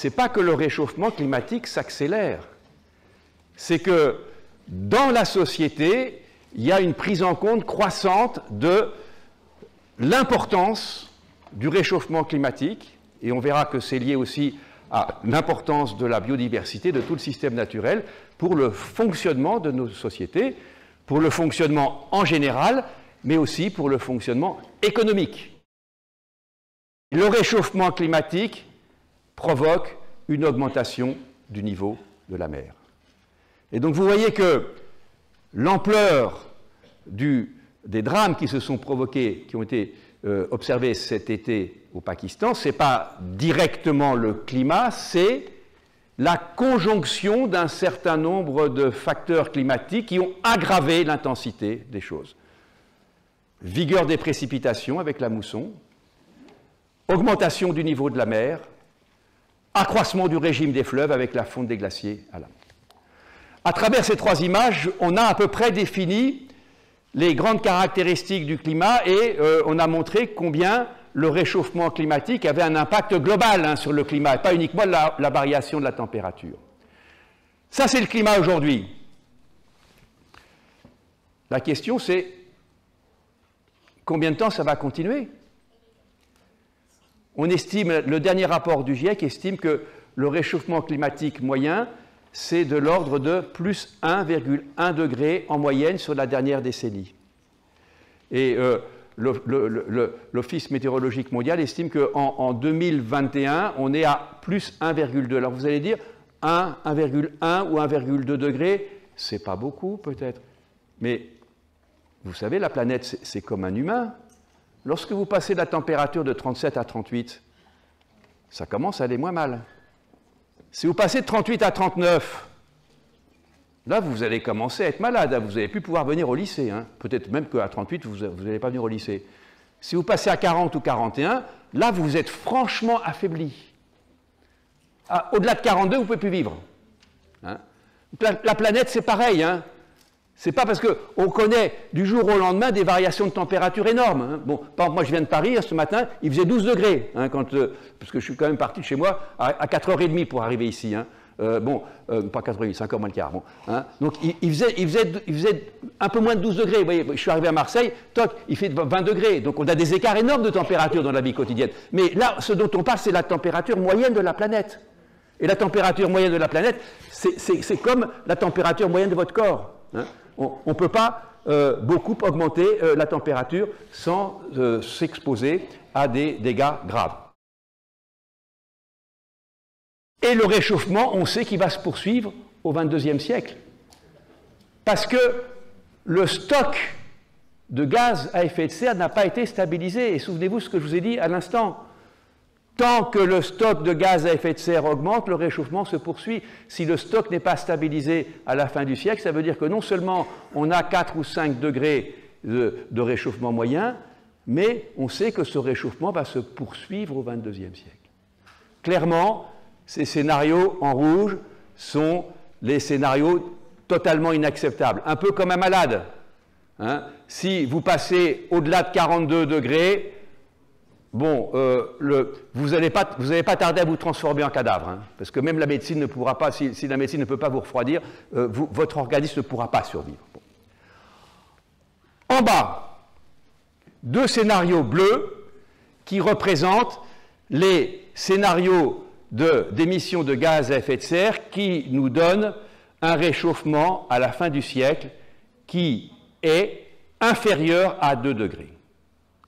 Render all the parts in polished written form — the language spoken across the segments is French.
c'est pas que le réchauffement climatique s'accélère, c'est que dans la société, il y a une prise en compte croissante de l'importance du réchauffement climatique, et on verra que c'est lié aussi à l'importance de la biodiversité, de tout le système naturel, pour le fonctionnement de nos sociétés, pour le fonctionnement en général, mais aussi pour le fonctionnement économique. Le réchauffement climatique provoque une augmentation du niveau de la mer. Et donc vous voyez que l'ampleur des drames qui se sont provoqués, qui ont été observés cet été au Pakistan, ce n'est pas directement le climat, c'est la conjonction d'un certain nombre de facteurs climatiques qui ont aggravé l'intensité des choses. Vigueur des précipitations avec la mousson, augmentation du niveau de la mer, accroissement du régime des fleuves avec la fonte des glaciers à la mer. À travers ces trois images, on a à peu près défini les grandes caractéristiques du climat et on a montré combien le réchauffement climatique avait un impact global sur le climat, et pas uniquement la variation de la température. Ça, c'est le climat aujourd'hui. La question, c'est combien de temps ça va continuer? On estime, le dernier rapport du GIEC estime que le réchauffement climatique moyen, c'est de l'ordre de plus 1,1 degré en moyenne sur la dernière décennie. Et l'Office météorologique mondial estime qu'en 2021, on est à plus 1,2. Alors vous allez dire, 1,1 ou 1,2 degrés, c'est pas beaucoup peut-être. Mais vous savez, la planète, c'est comme un humain. Lorsque vous passez de la température de 37 à 38, ça commence à aller moins mal. Si vous passez de 38 à 39, là, vous allez commencer à être malade. Vous n'allez plus pouvoir venir au lycée. Peut-être même qu'à 38, vous n'allez pas venir au lycée. Si vous passez à 40 ou 41, là, vous êtes franchement affaibli. Au-delà de 42, vous ne pouvez plus vivre. La planète, c'est pareil. C'est pas parce qu'on connaît du jour au lendemain des variations de température énormes. Bon, par exemple, moi je viens de Paris, ce matin, il faisait 12 degrés, parce que je suis quand même parti de chez moi à 4h30 pour arriver ici. Pas 4h30, c'est encore moins le quart. Bon, donc il faisait un peu moins de 12 degrés. Vous voyez, je suis arrivé à Marseille, toc, il fait 20 degrés. Donc on a des écarts énormes de température dans la vie quotidienne. Mais là, ce dont on parle, c'est la température moyenne de la planète. Et la température moyenne de la planète, c'est comme la température moyenne de votre corps. On ne peut pas beaucoup augmenter la température sans s'exposer à des dégâts graves. Et le réchauffement, on sait qu'il va se poursuivre au XXIe siècle. Parce que le stock de gaz à effet de serre n'a pas été stabilisé. Et souvenez-vous ce que je vous ai dit à l'instant. Tant que le stock de gaz à effet de serre augmente, le réchauffement se poursuit. Si le stock n'est pas stabilisé à la fin du siècle, ça veut dire que non seulement on a 4 ou 5 degrés de réchauffement moyen, mais on sait que ce réchauffement va se poursuivre au XXIe siècle. Clairement, ces scénarios en rouge sont les scénarios totalement inacceptables. Un peu comme un malade. Si vous passez au-delà de 42 degrés, bon, vous n'allez pas tarder à vous transformer en cadavre, parce que même la médecine ne pourra pas, si la médecine ne peut pas vous refroidir, votre organisme ne pourra pas survivre. Bon. En bas, deux scénarios bleus qui représentent les scénarios d'émissions de gaz à effet de serre qui nous donnent un réchauffement à la fin du siècle qui est inférieur à 2 degrés.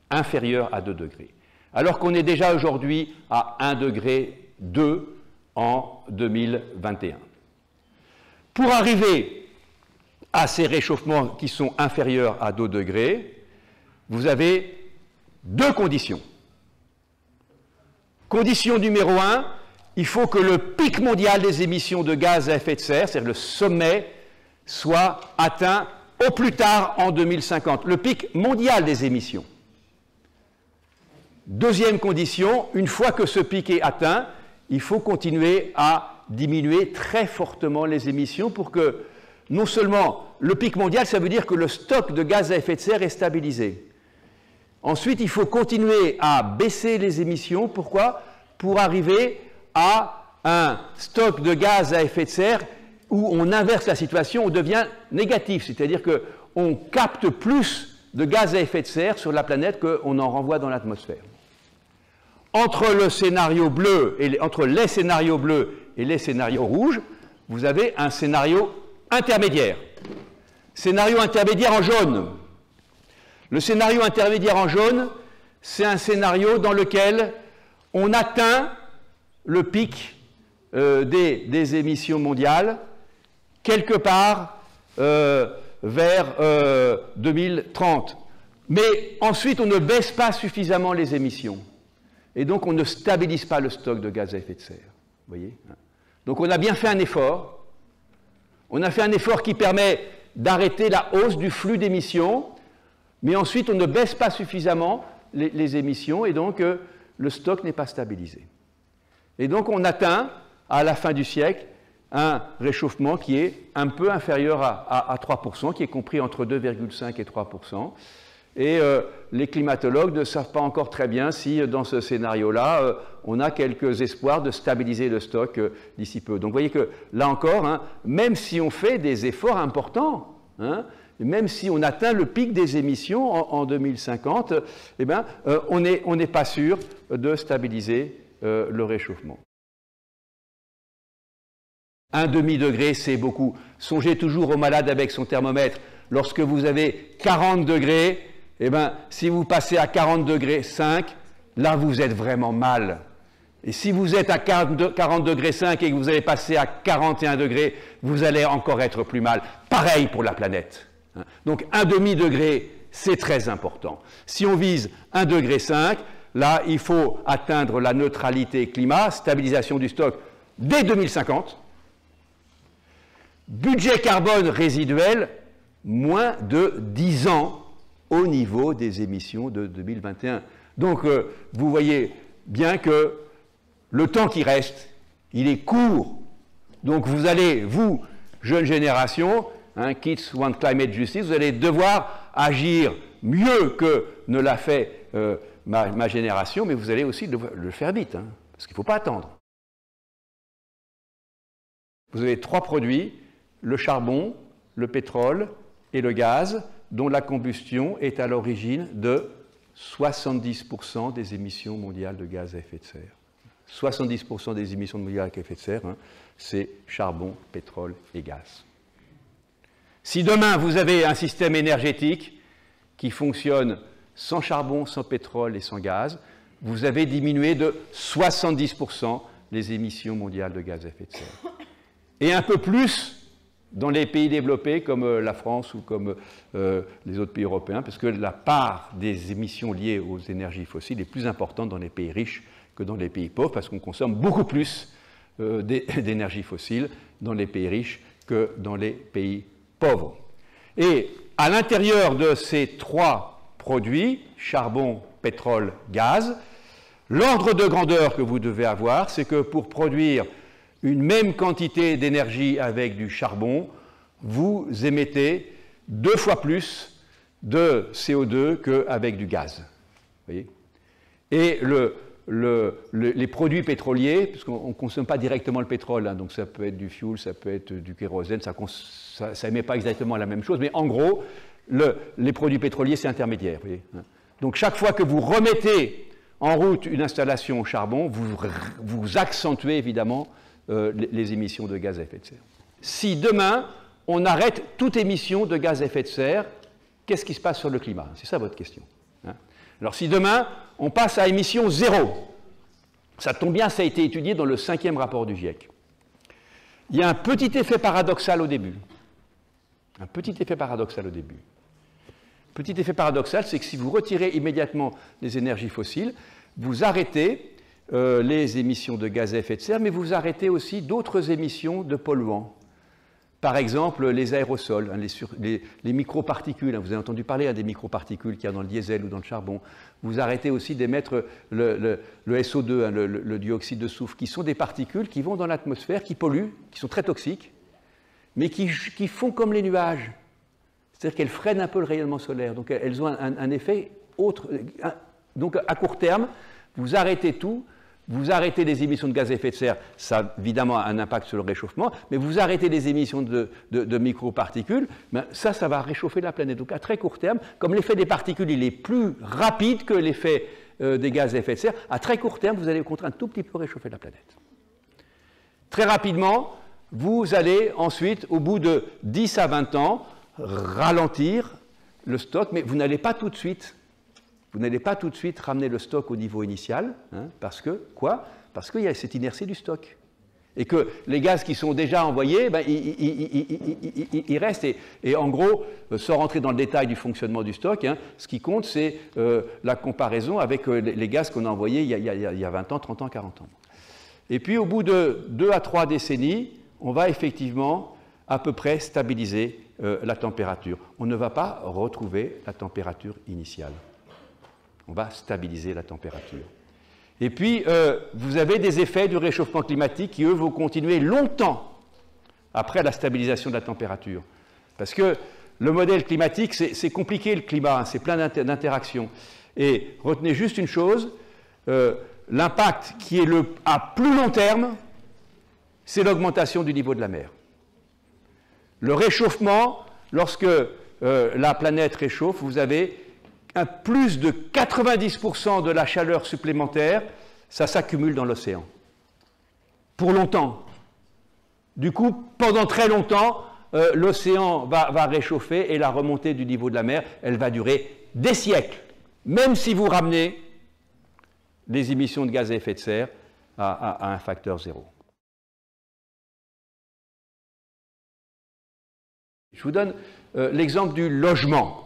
Inférieur à 2 degrés. Alors qu'on est déjà aujourd'hui à 1,2 degré en 2021. Pour arriver à ces réchauffements qui sont inférieurs à 2 degrés, vous avez deux conditions. Condition numéro 1, il faut que le pic mondial des émissions de gaz à effet de serre, c'est-à-dire le sommet, soit atteint au plus tard en 2050. Le pic mondial des émissions. Deuxième condition, une fois que ce pic est atteint, il faut continuer à diminuer très fortement les émissions pour que, non seulement le pic mondial, ça veut dire que le stock de gaz à effet de serre est stabilisé. Ensuite, il faut continuer à baisser les émissions. Pourquoi? Pour arriver à un stock de gaz à effet de serre où on inverse la situation, on devient négatif, c'est-à-dire qu'on capte plus de gaz à effet de serre sur la planète qu'on en renvoie dans l'atmosphère. Entre le scénario bleu et entre les scénarios bleus et les scénarios rouges, vous avez un scénario intermédiaire. Scénario intermédiaire en jaune. Le scénario intermédiaire en jaune, c'est un scénario dans lequel on atteint le pic des émissions mondiales quelque part vers 2030. Mais ensuite, on ne baisse pas suffisamment les émissions. Et donc, on ne stabilise pas le stock de gaz à effet de serre. Vous voyez ? Donc, on a bien fait un effort. On a fait un effort qui permet d'arrêter la hausse du flux d'émissions, mais ensuite, on ne baisse pas suffisamment les émissions, et donc, le stock n'est pas stabilisé. Et donc, on atteint, à la fin du siècle, un réchauffement qui est un peu inférieur à 3%, qui est compris entre 2,5 et 3%. Et les climatologues ne savent pas encore très bien si, dans ce scénario-là, on a quelques espoirs de stabiliser le stock d'ici peu. Donc, vous voyez que, là encore, même si on fait des efforts importants, même si on atteint le pic des émissions en 2050, eh ben, on n'est pas sûr de stabiliser le réchauffement. 1,5 degré, c'est beaucoup. Songez toujours au malade avec son thermomètre. Lorsque vous avez 40 degrés, eh bien, si vous passez à 40 degrés 5, là, vous êtes vraiment mal. Et si vous êtes à 40 degrés 5 et que vous allez passer à 41 degrés, vous allez encore être plus mal. Pareil pour la planète. Donc, 1,5 degré, c'est très important. Si on vise 1,5 degré, là, il faut atteindre la neutralité climat, stabilisation du stock dès 2050. Budget carbone résiduel, moins de 10 ans au niveau des émissions de 2021. Donc, vous voyez bien que le temps qui reste, il est court. Donc, vous allez, vous, jeune génération, Kids Want Climate Justice, vous allez devoir agir mieux que ne l'a fait ma génération, mais vous allez aussi le faire vite, parce qu'il ne faut pas attendre. Vous avez 3 produits, le charbon, le pétrole et le gaz, dont la combustion est à l'origine de 70% des émissions mondiales de gaz à effet de serre. 70% des émissions mondiales à effet de serre, c'est charbon, pétrole et gaz. Si demain vous avez un système énergétique qui fonctionne sans charbon, sans pétrole et sans gaz, vous avez diminué de 70% les émissions mondiales de gaz à effet de serre. Et un peu plus dans les pays développés comme la France ou comme les autres pays européens, parce que la part des émissions liées aux énergies fossiles est plus importante dans les pays riches que dans les pays pauvres, parce qu'on consomme beaucoup plus d'énergie fossile dans les pays riches que dans les pays pauvres. Et à l'intérieur de ces 3 produits, charbon, pétrole, gaz, l'ordre de grandeur que vous devez avoir, c'est que pour produire une même quantité d'énergie avec du charbon, vous émettez 2 fois plus de CO2 qu'avec du gaz. Vous voyez ? Et les produits pétroliers, parce qu'on ne consomme pas directement le pétrole, donc ça peut être du fuel, ça peut être du kérosène, ça n'émet pas exactement la même chose, mais en gros, les produits pétroliers, c'est intermédiaire. Vous voyez ? Donc chaque fois que vous remettez en route une installation au charbon, vous accentuez évidemment les émissions de gaz à effet de serre. Si demain, on arrête toute émission de gaz à effet de serre, qu'est-ce qui se passe sur le climat? C'est ça votre question. Alors si demain, on passe à émission zéro, ça tombe bien, ça a été étudié dans le 5e rapport du GIEC. Il y a un petit effet paradoxal au début. Un petit effet paradoxal au début. Petit effet paradoxal, c'est que si vous retirez immédiatement les énergies fossiles, vous arrêtez les émissions de gaz à effet de serre, mais vous arrêtez aussi d'autres émissions de polluants. Par exemple, les aérosols, les microparticules. Vous avez entendu parler des microparticules qu'il y a dans le diesel ou dans le charbon. Vous arrêtez aussi d'émettre le SO2, le dioxyde de soufre, qui sont des particules qui vont dans l'atmosphère, qui polluent, qui sont très toxiques, mais qui font comme les nuages. C'est-à-dire qu'elles freinent un peu le rayonnement solaire. Donc elles ont un effet autre. Donc à court terme, vous arrêtez tout. vous arrêtez les émissions de gaz à effet de serre, ça a évidemment un impact sur le réchauffement, mais vous arrêtez les émissions de microparticules, ben ça va réchauffer la planète. Donc à très court terme, comme l'effet des particules il est plus rapide que l'effet des gaz à effet de serre, à très court terme, vous allez au contraire un tout petit peu réchauffer la planète. Très rapidement, vous allez ensuite, au bout de 10 à 20 ans, ralentir le stock, mais vous n'allez pas tout de suite. Vous n'allez pas tout de suite ramener le stock au niveau initial, hein, parce que, quoi? Parce qu'il y a cette inertie du stock. Et que les gaz qui sont déjà envoyés, ben, ils restent. Et en gros, sans rentrer dans le détail du fonctionnement du stock, hein, ce qui compte, c'est la comparaison avec les gaz qu'on a envoyés il y a 20 ans, 30 ans, 40 ans. Et puis, au bout de 2 à 3 décennies, on va effectivement à peu près stabiliser la température. On ne va pas retrouver la température initiale. On va stabiliser la température. Et puis, vous avez des effets du réchauffement climatique qui, eux, vont continuer longtemps après la stabilisation de la température. Parce que le modèle climatique, c'est compliqué le climat, hein, c'est plein d'interactions. Et retenez juste une chose, l'impact qui est à plus long terme, c'est l'augmentation du niveau de la mer. Le réchauffement, lorsque la planète réchauffe, vous avez un plus de 90% de la chaleur supplémentaire, ça s'accumule dans l'océan. Pour longtemps. Du coup, pendant très longtemps, l'océan va réchauffer et la remontée du niveau de la mer, elle va durer des siècles. Même si vous ramenez les émissions de gaz à effet de serre à un facteur 0. Je vous donne l'exemple du logement.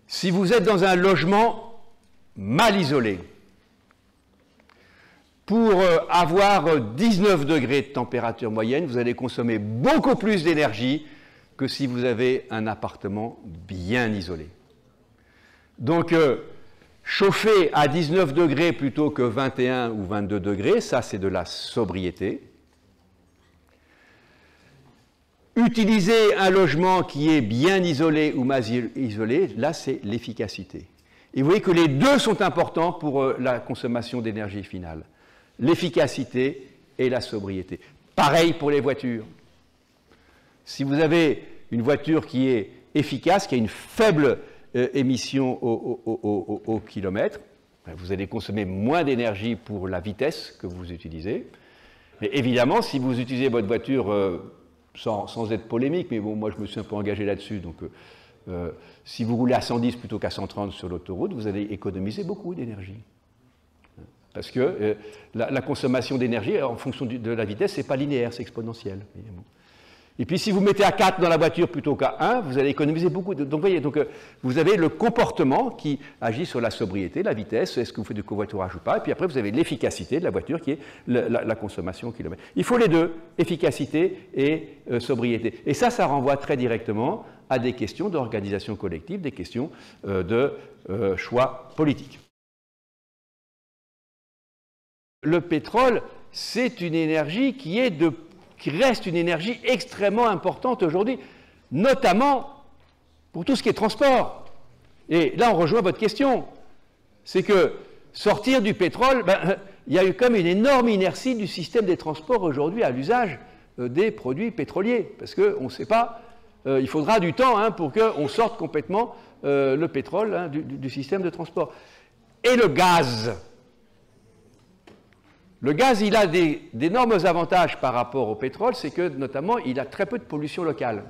Si vous êtes dans un logement mal isolé, pour avoir 19 degrés de température moyenne, vous allez consommer beaucoup plus d'énergie que si vous avez un appartement bien isolé. Donc, chauffer à 19 degrés plutôt que 21 ou 22 degrés, ça c'est de la sobriété. Utiliser un logement qui est bien isolé ou mal isolé, là c'est l'efficacité. Et vous voyez que les deux sont importants pour la consommation d'énergie finale. L'efficacité et la sobriété. Pareil pour les voitures. Si vous avez une voiture qui est efficace, qui a une faible émission au kilomètre, vous allez consommer moins d'énergie pour la vitesse que vous utilisez. Mais évidemment, si vous utilisez votre voiture sans être polémique, mais bon, moi je me suis un peu engagé là-dessus, donc si vous roulez à 110 plutôt qu'à 130 sur l'autoroute, vous allez économiser beaucoup d'énergie. Parce que la consommation d'énergie, en fonction de la vitesse, c'est pas linéaire, c'est exponentiel. Et puis si vous mettez à 4 dans la voiture plutôt qu'à 1, vous allez économiser beaucoup. Donc vous voyez, vous avez le comportement qui agit sur la sobriété, la vitesse, est-ce que vous faites du covoiturage ou pas, et puis après vous avez l'efficacité de la voiture qui est la consommation au kilomètre. Il faut les deux, efficacité et sobriété. Et ça renvoie très directement à des questions d'organisation collective, des questions de choix politiques. Le pétrole, c'est une énergie qui reste une énergie extrêmement importante aujourd'hui, notamment pour tout ce qui est transport. Et là, on rejoint votre question. C'est que sortir du pétrole, il y a eu comme une énorme inertie du système des transports aujourd'hui à l'usage des produits pétroliers. Parce qu'on ne sait pas, il faudra du temps pour qu'on sorte complètement le pétrole du système de transport. Et le gaz. Le gaz, il a d'énormes avantages par rapport au pétrole, c'est que, notamment, il a très peu de pollution locale.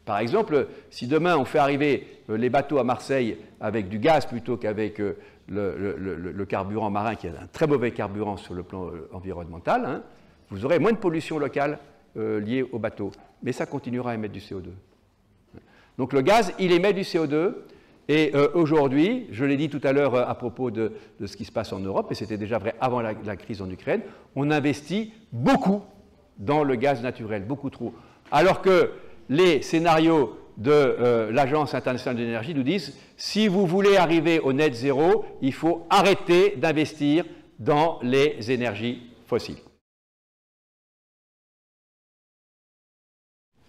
Par exemple, si demain on fait arriver les bateaux à Marseille avec du gaz plutôt qu'avec le carburant marin, qui est un très mauvais carburant sur le plan environnemental, vous aurez moins de pollution locale liée au bateau. Mais ça continuera à émettre du CO2. Donc le gaz, il émet du CO2. Et aujourd'hui, je l'ai dit tout à l'heure à propos de ce qui se passe en Europe, et c'était déjà vrai avant la crise en Ukraine, on investit beaucoup dans le gaz naturel, beaucoup trop. Alors que les scénarios de l'Agence internationale de l'énergie nous disent, si vous voulez arriver au net zéro, il faut arrêter d'investir dans les énergies fossiles.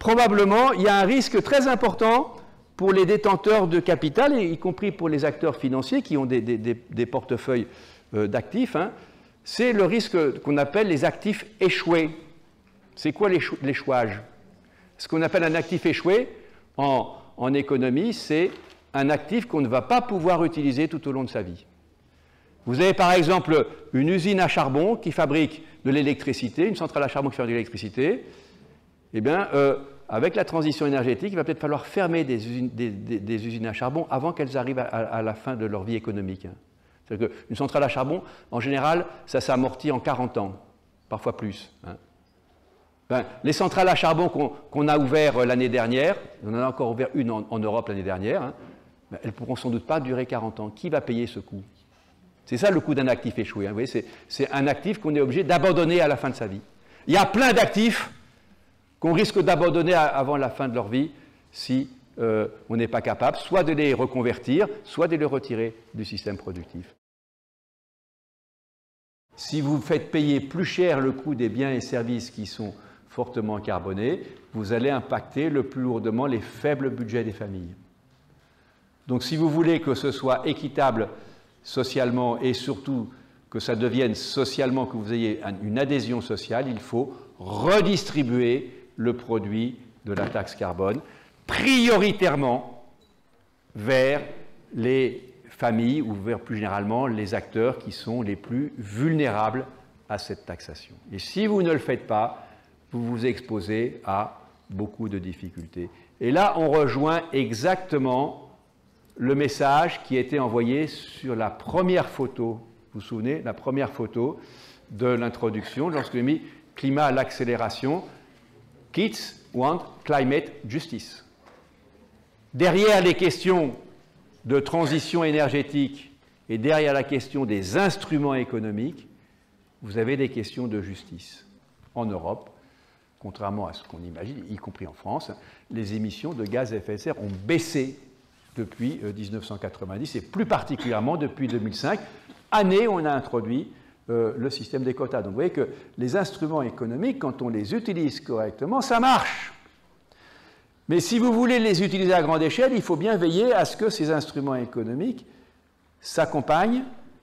Probablement, il y a un risque très important pour les détenteurs de capital, y compris pour les acteurs financiers qui ont des portefeuilles d'actifs, hein, c'est le risque qu'on appelle les actifs échoués. C'est quoi l'échouage? Ce qu'on appelle un actif échoué en économie, c'est un actif qu'on ne va pas pouvoir utiliser tout au long de sa vie. Vous avez par exemple une usine à charbon qui fabrique de l'électricité, une centrale à charbon qui fabrique de l'électricité. Eh bien, avec la transition énergétique, il va peut-être falloir fermer des usines à charbon avant qu'elles arrivent à la fin de leur vie économique. C'est-à-dire qu'une centrale à charbon, en général, ça s'amortit en 40 ans, parfois plus. Ben, les centrales à charbon qu'on a ouvertes l'année dernière, on en a encore ouvert une en Europe l'année dernière, ben, elles ne pourront sans doute pas durer 40 ans. Qui va payer ce coût? C'est ça le coût d'un actif échoué. Vous voyez, c'est un actif qu'on est obligé d'abandonner à la fin de sa vie. Il y a plein d'actifs qu'on risque d'abandonner avant la fin de leur vie si on n'est pas capable soit de les reconvertir, soit de les retirer du système productif. Si vous faites payer plus cher le coût des biens et services qui sont fortement carbonés, vous allez impacter le plus lourdement les faibles budgets des familles. Donc si vous voulez que ce soit équitable socialement et surtout que ça devienne socialement, que vous ayez une adhésion sociale, il faut redistribuer le produit de la taxe carbone prioritairement vers les familles ou vers plus généralement les acteurs qui sont les plus vulnérables à cette taxation. Et si vous ne le faites pas, vous vous exposez à beaucoup de difficultés. Et là, on rejoint exactement le message qui a été envoyé sur la première photo, vous vous souvenez, la première photo de l'introduction, lorsque j'ai mis « Climat à l'accélération », Kids want climate justice. Derrière les questions de transition énergétique et derrière la question des instruments économiques, vous avez des questions de justice. En Europe, contrairement à ce qu'on imagine, y compris en France, les émissions de gaz à effet de serre ont baissé depuis 1990 et plus particulièrement depuis 2005, année où on a introduit le système des quotas. Donc vous voyez que les instruments économiques, quand on les utilise correctement, ça marche. Mais si vous voulez les utiliser à grande échelle, il faut bien veiller à ce que ces instruments économiques s'accompagnent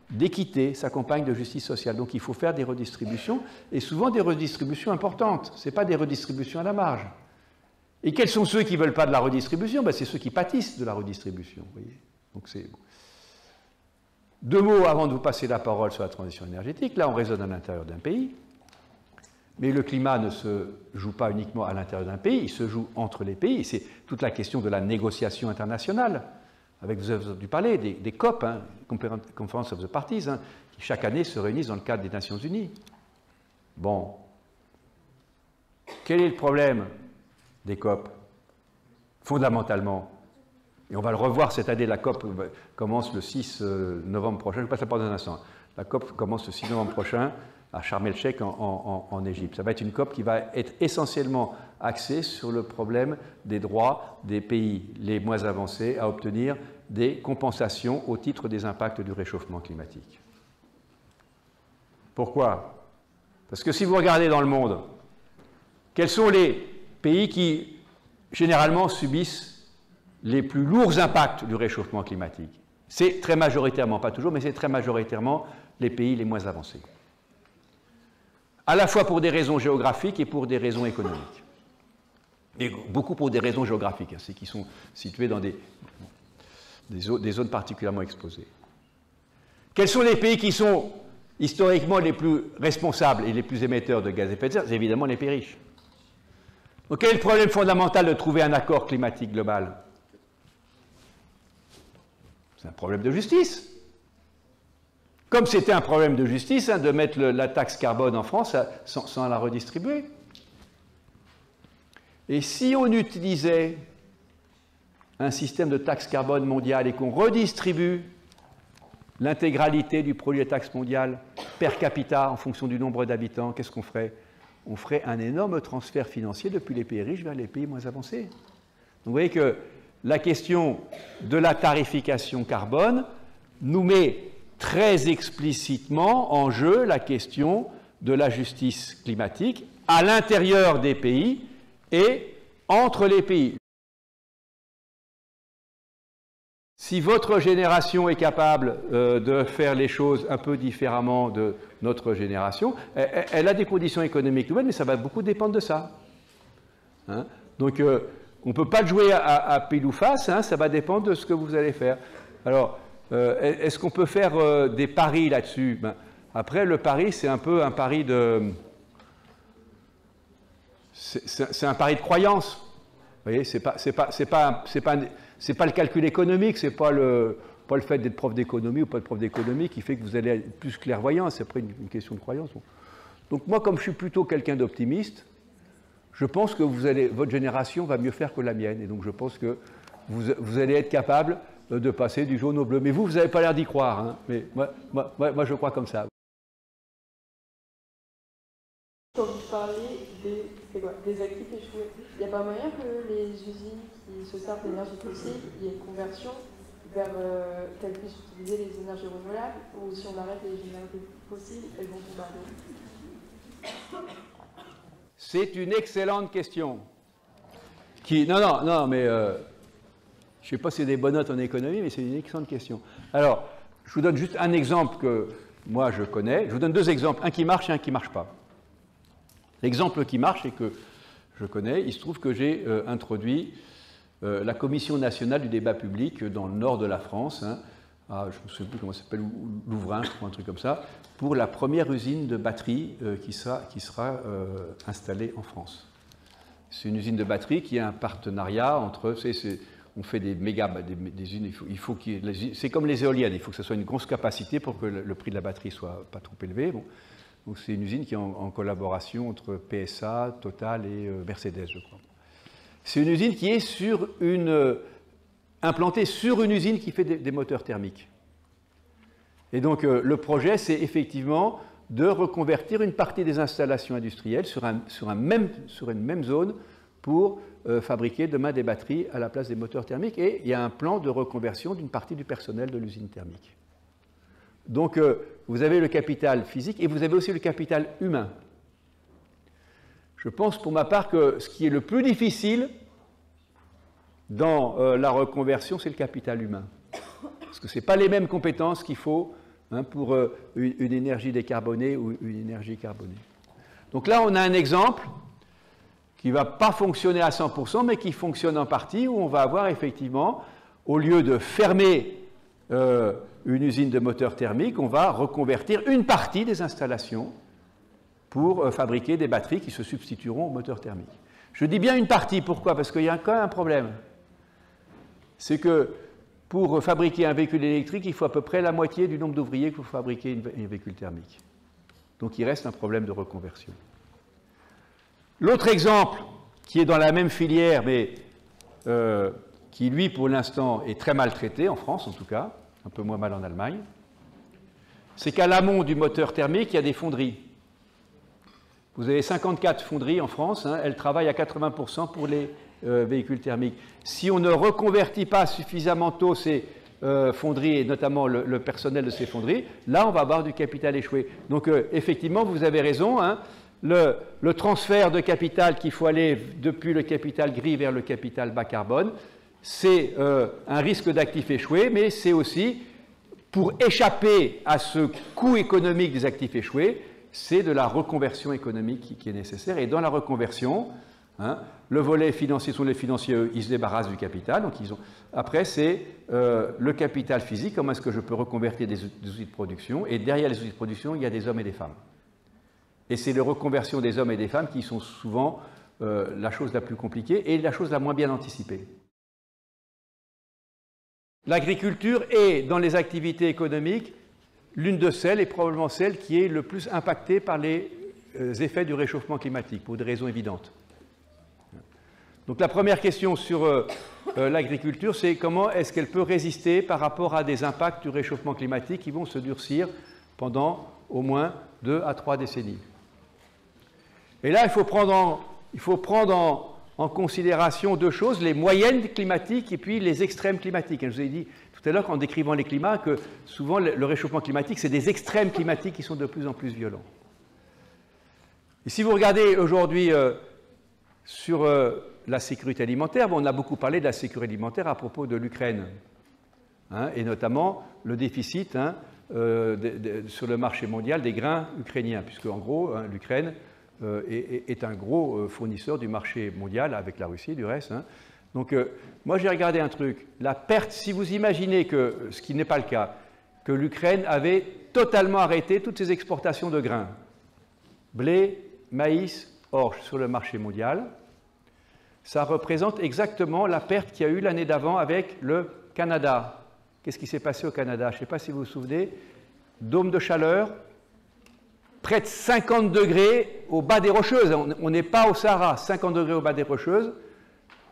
d'équité, s'accompagnent de justice sociale. Donc il faut faire des redistributions, et souvent des redistributions importantes. Ce n'est pas des redistributions à la marge. Et quels sont ceux qui ne veulent pas de la redistribution? Ben, c'est ceux qui pâtissent de la redistribution. Vous voyez. Donc c'est... Deux mots avant de vous passer la parole sur la transition énergétique. Là, on raisonne à l'intérieur d'un pays. Mais le climat ne se joue pas uniquement à l'intérieur d'un pays, il se joue entre les pays. C'est toute la question de la négociation internationale. Avec, vous avez entendu parler des COP, hein, Conference of the Parties, hein, qui chaque année se réunissent dans le cadre des Nations Unies. Bon. Quel est le problème des COP? Fondamentalement. Et on va le revoir cette année, la COP commence le 6 novembre prochain. Je vous passe la parole dans un instant. La COP commence le 6 novembre prochain à Sharm el-Sheikh en Égypte. Ça va être une COP qui va être essentiellement axée sur le problème des droits des pays les moins avancés à obtenir des compensations au titre des impacts du réchauffement climatique. Pourquoi? Parce que si vous regardez dans le monde, quels sont les pays qui généralement subissent les plus lourds impacts du réchauffement climatique? C'est très majoritairement, pas toujours, mais c'est très majoritairement les pays les moins avancés. À la fois pour des raisons géographiques et pour des raisons économiques. Et beaucoup pour des raisons géographiques, hein, c'est qui sont situés dans des zones particulièrement exposées. Quels sont les pays qui sont historiquement les plus responsables et les plus émetteurs de gaz à effet de serre? C'est évidemment les pays riches. Donc quel est le problème fondamental de trouver un accord climatique global? C'est un problème de justice. Comme c'était un problème de justice, hein, de mettre la taxe carbone en France sans la redistribuer. Et si on utilisait un système de taxe carbone mondiale et qu'on redistribue l'intégralité du produit de taxe mondiale per capita en fonction du nombre d'habitants, qu'est-ce qu'on ferait? On ferait un énorme transfert financier depuis les pays riches vers les pays moins avancés. Donc vous voyez que la question de la tarification carbone nous met très explicitement en jeu la question de la justice climatique à l'intérieur des pays et entre les pays. Si votre génération est capable de faire les choses un peu différemment de notre génération, elle a des conditions économiques nouvelles, mais ça va beaucoup dépendre de ça. Hein? Donc, on ne peut pas le jouer à pile ou face, hein, ça va dépendre de ce que vous allez faire. Alors, est-ce qu'on peut faire des paris là-dessus? Après, le pari, c'est un peu un pari de... C'est un pari de croyance. Vous voyez, c'est pas le calcul économique, c'est pas le fait d'être prof d'économie ou pas de prof d'économie qui fait que vous allez être plus clairvoyant, c'est après une question de croyance. Bon. Donc moi, comme je suis plutôt quelqu'un d'optimiste, je pense que votre génération va mieux faire que la mienne, et donc je pense que vous allez être capable de passer du jaune au bleu. Mais vous n'avez pas l'air d'y croire, hein, mais moi je crois comme ça. Quand vous parlez des actifs échoués, il n'y a pas moyen que les usines qui se servent d'énergie fossile, il y ait une conversion vers qu'elles puissent utiliser les énergies renouvelables, ou si on arrête les énergies fossiles, elles vont tomber. C'est une excellente question. Non, mais je ne sais pas si c'est des bonnes notes en économie, mais c'est une excellente question. Alors, je vous donne juste un exemple que moi je connais. Je vous donne deux exemples, un qui marche et un qui ne marche pas. L'exemple qui marche et que je connais, il se trouve que j'ai introduit la Commission nationale du débat public dans le nord de la France, hein, je ne me souviens plus comment ça s'appelle, Louvain, je crois, un truc comme ça, pour la première usine de batterie qui sera installée en France. C'est une usine de batterie qui a un partenariat entre... on fait des usines, c'est comme les éoliennes, il faut que ce soit une grosse capacité pour que le prix de la batterie ne soit pas trop élevé. Bon. Donc c'est une usine qui est en collaboration entre PSA, Total et Mercedes, je crois. C'est une usine qui est implantée sur une usine qui fait des moteurs thermiques. Et donc le projet, c'est effectivement de reconvertir une partie des installations industrielles sur une même zone pour fabriquer demain des batteries à la place des moteurs thermiques. Et il y a un plan de reconversion d'une partie du personnel de l'usine thermique. Donc, vous avez le capital physique et vous avez aussi le capital humain. Je pense pour ma part que ce qui est le plus difficile dans la reconversion, c'est le capital humain. Parce que ce n'est pas les mêmes compétences qu'il faut pour une énergie décarbonée ou une énergie carbonée. Donc là, on a un exemple qui ne va pas fonctionner à 100%, mais qui fonctionne en partie, où on va avoir effectivement, au lieu de fermer une usine de moteurs thermiques, on va reconvertir une partie des installations pour fabriquer des batteries qui se substitueront aux moteurs thermiques. Je dis bien une partie, pourquoi? Parce qu'il y a quand même un problème. C'est que pour fabriquer un véhicule électrique, il faut à peu près la moitié du nombre d'ouvriers qu'il faut fabriquer un véhicule thermique. Donc il reste un problème de reconversion. L'autre exemple, qui est dans la même filière, mais qui, lui, pour l'instant, est très mal traité, en France en tout cas, un peu moins mal en Allemagne, c'est qu'à l'amont du moteur thermique, il y a des fonderies. Vous avez 54 fonderies en France, hein, elles travaillent à 80% pour les véhicules thermiques. Si on ne reconvertit pas suffisamment tôt ces fonderies, et notamment le personnel de ces fonderies, là, on va avoir du capital échoué. Donc, effectivement, vous avez raison, hein, le transfert de capital qu'il faut aller depuis le capital gris vers le capital bas carbone, c'est un risque d'actifs échoués, mais c'est aussi, pour échapper à ce coût économique des actifs échoués, c'est de la reconversion économique qui est nécessaire. Et dans la reconversion, hein, le volet financier sont les financiers, eux, ils se débarrassent du capital. Donc après, c'est le capital physique, comment est-ce que je peux reconvertir des outils de production. Et derrière les outils de production, il y a des hommes et des femmes. Et c'est les reconversions des hommes et des femmes qui sont souvent la chose la plus compliquée et la chose la moins bien anticipée. L'agriculture est, dans les activités économiques, l'une de celles, et probablement celle qui est le plus impactée par les effets du réchauffement climatique, pour des raisons évidentes. Donc la première question sur l'agriculture, c'est comment est-ce qu'elle peut résister par rapport à des impacts du réchauffement climatique qui vont se durcir pendant au moins 2 à 3 décennies. Et là, il faut prendre en considération deux choses, les moyennes climatiques et puis les extrêmes climatiques. Je vous ai dit tout à l'heure, en décrivant les climats, que souvent le réchauffement climatique, c'est des extrêmes climatiques qui sont de plus en plus violents. Et si vous regardez aujourd'hui sur la sécurité alimentaire, on a beaucoup parlé de la sécurité alimentaire à propos de l'Ukraine. hein, et notamment le déficit sur le marché mondial des grains ukrainiens, puisque en gros, hein, l'Ukraine est un gros fournisseur du marché mondial, avec la Russie du reste. Hein. Donc moi j'ai regardé un truc, la perte, si vous imaginez que, ce qui n'est pas le cas, que l'Ukraine avait totalement arrêté toutes ses exportations de grains, blé, maïs, orge sur le marché mondial, ça représente exactement la perte qu'il y a eu l'année d'avant avec le Canada. Qu'est-ce qui s'est passé au Canada? Je ne sais pas si vous vous souvenez, dôme de chaleur, près de 50 degrés au bas des Rocheuses, on n'est pas au Sahara, 50 degrés au bas des Rocheuses,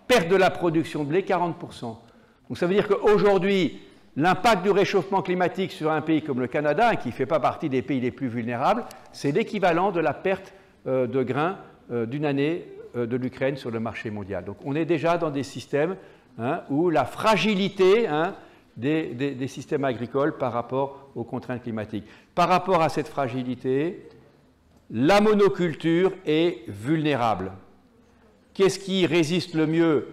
perte de la production de blé, 40%. Donc ça veut dire qu'aujourd'hui, l'impact du réchauffement climatique sur un pays comme le Canada, qui ne fait pas partie des pays les plus vulnérables, c'est l'équivalent de la perte de grains d'une année de l'Ukraine sur le marché mondial. Donc on est déjà dans des systèmes hein, où la fragilité hein, des systèmes agricoles par rapport aux contraintes climatiques. Par rapport à cette fragilité, la monoculture est vulnérable. Qu'est-ce qui résiste le mieux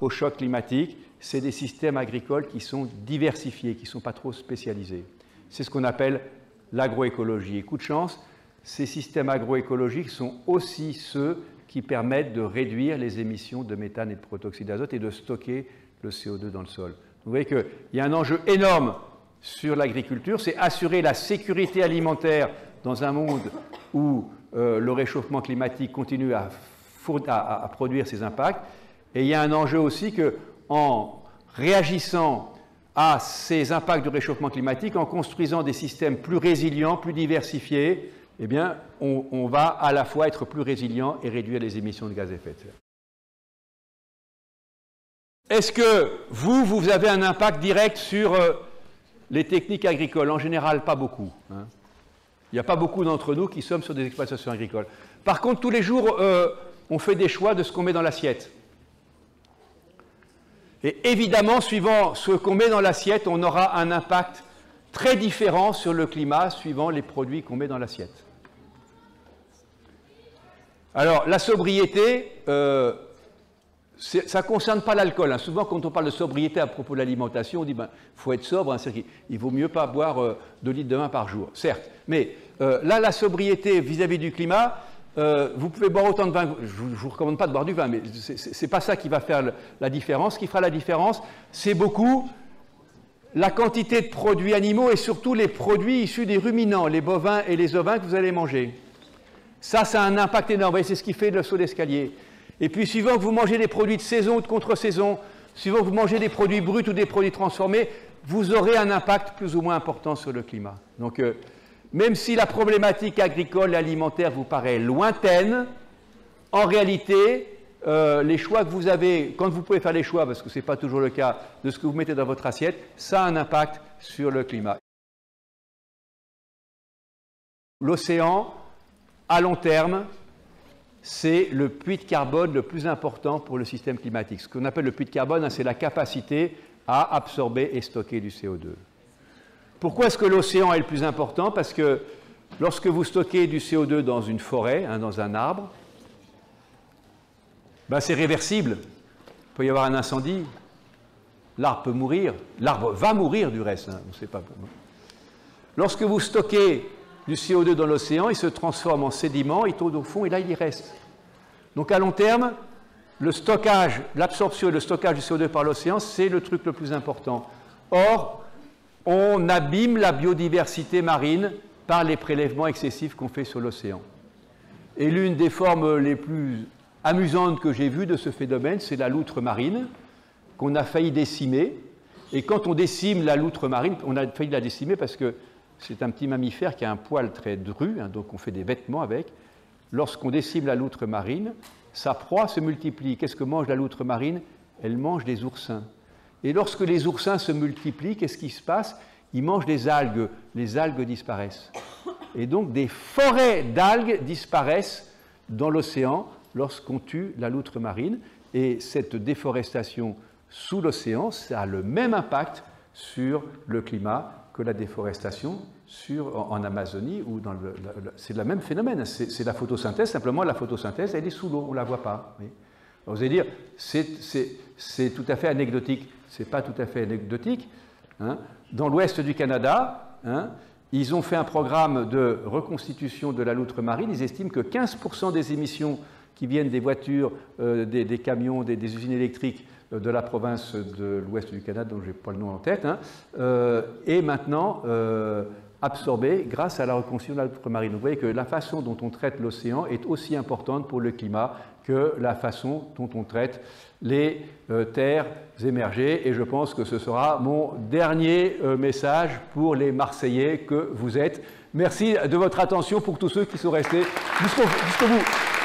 au choc climatique? C'est des systèmes agricoles qui sont diversifiés, qui ne sont pas trop spécialisés. C'est ce qu'on appelle l'agroécologie. Et coup de chance, ces systèmes agroécologiques sont aussi ceux qui permettent de réduire les émissions de méthane et de protoxyde d'azote et de stocker le CO2 dans le sol. Vous voyez qu'il y a un enjeu énorme sur l'agriculture, c'est assurer la sécurité alimentaire dans un monde où le réchauffement climatique continue à produire ses impacts. Et il y a un enjeu aussi qu'en réagissant à ces impacts du réchauffement climatique, en construisant des systèmes plus résilients, plus diversifiés, eh bien, on va à la fois être plus résilient et réduire les émissions de gaz à effet de serre. Est-ce que vous avez un impact direct sur les techniques agricoles? En général, pas beaucoup. Hein. Il n'y a pas beaucoup d'entre nous qui sommes sur des exploitations agricoles. Par contre, tous les jours, on fait des choix de ce qu'on met dans l'assiette. Et évidemment, suivant ce qu'on met dans l'assiette, on aura un impact très différent sur le climat suivant les produits qu'on met dans l'assiette. Alors, la sobriété, ça ne concerne pas l'alcool. Hein. Souvent, quand on parle de sobriété à propos de l'alimentation, on dit ben, faut être sobre, hein, il vaut mieux pas boire 2 litres de vin par jour, certes. Mais là, la sobriété vis-à-vis du climat, vous pouvez boire autant de vin, je ne vous recommande pas de boire du vin, mais ce n'est pas ça qui va faire la différence. Ce qui fera la différence, c'est beaucoup la quantité de produits animaux et surtout les produits issus des ruminants, les bovins et les ovins que vous allez manger. Ça a un impact énorme, c'est ce qui fait le saut d'escalier. Et puis, suivant que vous mangez des produits de saison ou de contre-saison, suivant que vous mangez des produits bruts ou des produits transformés, vous aurez un impact plus ou moins important sur le climat. Donc, même si la problématique agricole et alimentaire vous paraît lointaine, en réalité, les choix que vous avez, quand vous pouvez faire les choix, parce que ce n'est pas toujours le cas, de ce que vous mettez dans votre assiette, ça a un impact sur le climat. L'océan, à long terme, c'est le puits de carbone le plus important pour le système climatique. Ce qu'on appelle le puits de carbone, c'est la capacité à absorber et stocker du CO2. Pourquoi est-ce que l'océan est le plus important? Parce que lorsque vous stockez du CO2 dans une forêt, hein, dans un arbre, ben c'est réversible. Il peut y avoir un incendie, l'arbre peut mourir, l'arbre va mourir du reste, hein, on ne sait pas. Lorsque vous stockez du CO2 dans l'océan, il se transforme en sédiment, il tombe au fond et là il y reste. Donc à long terme, le stockage, l'absorption et le stockage du CO2 par l'océan, c'est le truc le plus important. Or, on abîme la biodiversité marine par les prélèvements excessifs qu'on fait sur l'océan. Et l'une des formes les plus amusantes que j'ai vues de ce phénomène, c'est la loutre marine, qu'on a failli décimer. Et quand on décime la loutre marine, on a failli la décimer parce que c'est un petit mammifère qui a un poil très dru, hein, donc on fait des vêtements avec. Lorsqu'on décime la loutre marine, sa proie se multiplie. Qu'est-ce que mange la loutre marine? Elle mange des oursins. Et lorsque les oursins se multiplient, qu'est-ce qui se passe? Ils mangent des algues. Les algues disparaissent. Et donc des forêts d'algues disparaissent dans l'océan lorsqu'on tue la loutre marine. Et cette déforestation sous l'océan, ça a le même impact sur le climat que la déforestation en Amazonie, ou c'est le même phénomène, c'est la photosynthèse, simplement la photosynthèse, elle est sous l'eau, on ne la voit pas. Oui. Alors vous allez dire, c'est tout à fait anecdotique. Ce n'est pas tout à fait anecdotique. hein, dans l'ouest du Canada. Hein, ils ont fait un programme de reconstitution de la loutre marine. Ils estiment que 15% des émissions qui viennent des voitures, des camions, des usines électriques de la province de l'ouest du Canada, dont je n'ai pas le nom en tête, hein, est maintenant absorbée grâce à la reconstitution de la loutre marine. Vous voyez que la façon dont on traite l'océan est aussi importante pour le climat que la façon dont on traite les terres émergées. Et je pense que ce sera mon dernier message pour les Marseillais que vous êtes. Merci de votre attention pour tous ceux qui sont restés jusqu'au bout.